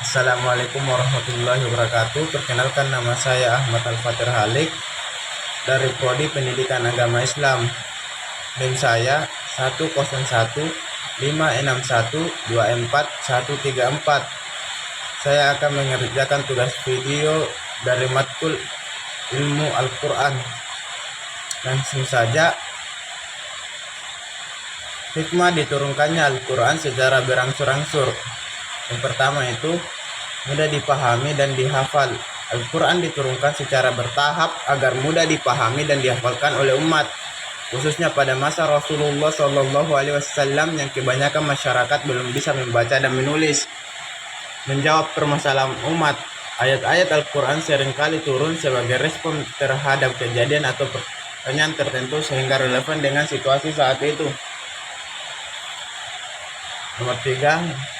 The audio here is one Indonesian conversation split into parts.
Assalamualaikum warahmatullahi wabarakatuh. Perkenalkan, nama saya Ahmad Al-Fatir Halik dari Prodi Pendidikan Agama Islam. NIM saya 10156124134. Saya akan mengerjakan tugas video dari matkul ilmu Al-Quran. Langsung saja. Hikmah diturunkannya Al-Quran secara berangsur-angsur. Yang pertama itu mudah dipahami dan dihafal. Al-Quran diturunkan secara bertahap agar mudah dipahami dan dihafalkan oleh umat, khususnya pada masa Rasulullah SAW yang kebanyakan masyarakat belum bisa membaca dan menulis. Menjawab permasalahan umat, ayat-ayat Al-Quran seringkali turun sebagai respon terhadap kejadian atau pertanyaan tertentu sehingga relevan dengan situasi saat itu. Nomor 3,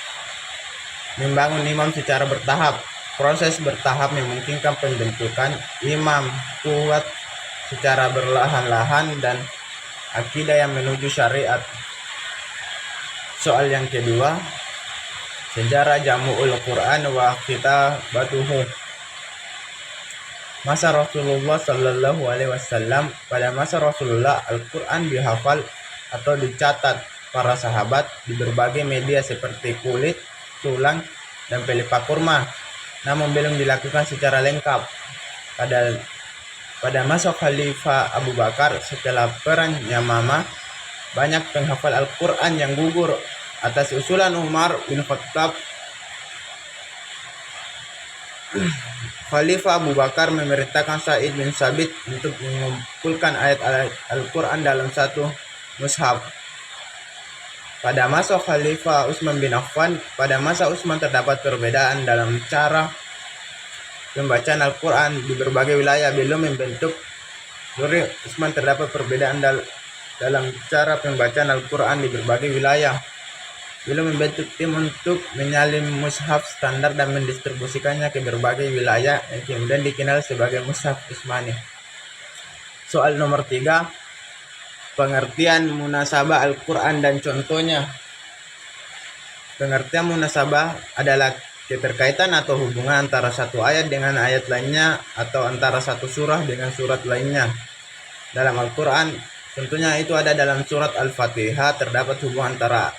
membangun imam secara bertahap. Proses bertahap memungkinkan pembentukan imam kuat secara berlahan-lahan dan akidah yang menuju syariat. Soal yang kedua, sejarah Jamu'ul Quran wa kitabatuhu. Masa Rasulullah Sallallahu Alaihi Wasallam. Pada masa Rasulullah, Al-Quran dihafal atau dicatat para sahabat di berbagai media seperti kulit, tulang, dan pelepah kurma, namun belum dilakukan secara lengkap. Pada masa Khalifah Abu Bakar setelah perang Yamamah, banyak penghafal Al-Quran yang gugur. Atas usulan Umar bin Khattab, Khalifah Abu Bakar memerintahkan Sa'id bin Sabit untuk mengumpulkan ayat-ayat Al-Quran dalam satu mushaf. Pada masa Khalifah Utsman bin Affan, terdapat perbedaan dalam cara pembacaan Al-Quran di berbagai wilayah. Belum membentuk Utsman, terdapat perbedaan dalam cara pembacaan Al-Quran di berbagai wilayah. Belum membentuk tim untuk menyalin mushaf standar dan mendistribusikannya ke berbagai wilayah yang kemudian dikenal sebagai mushaf Utsmani. Soal nomor 3, pengertian munasabah Al-Quran dan contohnya. Pengertian munasabah adalah keterkaitan atau hubungan antara satu ayat dengan ayat lainnya atau antara satu surah dengan surat lainnya. Dalam Al-Quran, tentunya itu ada dalam surat Al-Fatihah, terdapat hubungan antara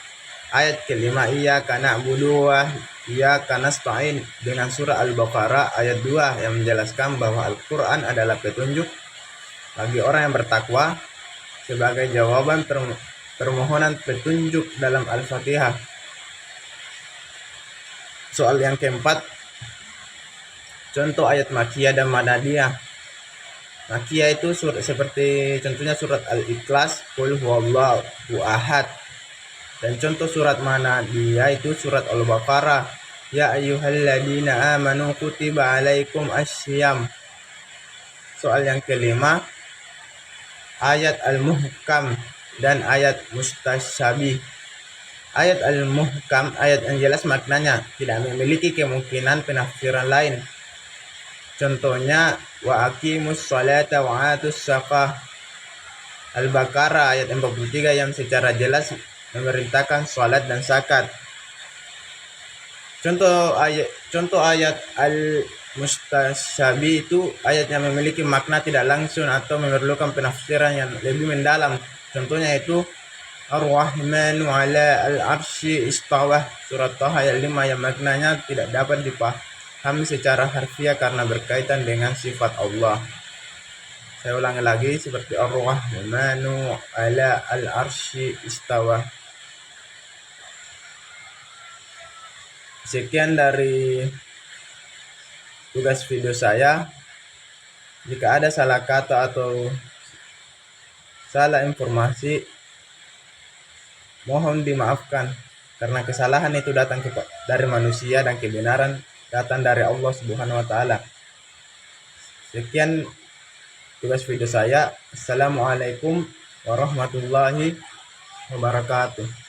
ayat kelima iyyaka na'budu wa iyyaka nasta'in dengan surah Al-Baqarah ayat 2 yang menjelaskan bahwa Al-Quran adalah petunjuk bagi orang yang bertakwa sebagai jawaban permohonan petunjuk dalam Al-Fatihah. Soal yang keempat, contoh ayat Makkiyah dan Madaniyah. Makkiyah itu seperti contohnya surat Al-Ikhlas, Qul huwallahu ahad. Dan contoh surat Madaniyah itu surat Al-Baqarah, ya ayyuhalladzina amanu kutiba alaikum asyiyam. Soal yang kelima, ayat al-muhkam dan ayat mustasyabih. Ayat al-muhkam, ayat yang jelas maknanya, tidak memiliki kemungkinan penafsiran lain. Contohnya, wa aqimus sholata wa atus zakah. Al-Baqarah ayat 43 yang secara jelas memerintahkan salat dan zakat. Contoh ayat al-mustasyabih itu ayat yang memiliki makna tidak langsung atau memerlukan penafsiran yang lebih mendalam. Contohnya itu Ar-Rahmanu 'ala al-'arsy istawa, surat Taha ayat 5 yang maknanya tidak dapat dipahami secara harfiah karena berkaitan dengan sifat Allah. Saya ulangi lagi, seperti Ar-Rahmanu 'ala al-'arsy istawa. Sekian dari tugas video saya. Jika ada salah kata atau salah informasi, mohon dimaafkan, karena kesalahan itu datang dari manusia dan kebenaran datang dari Allah Subhanahu wa Ta'ala. Sekian tugas video saya. Assalamualaikum warahmatullahi wabarakatuh.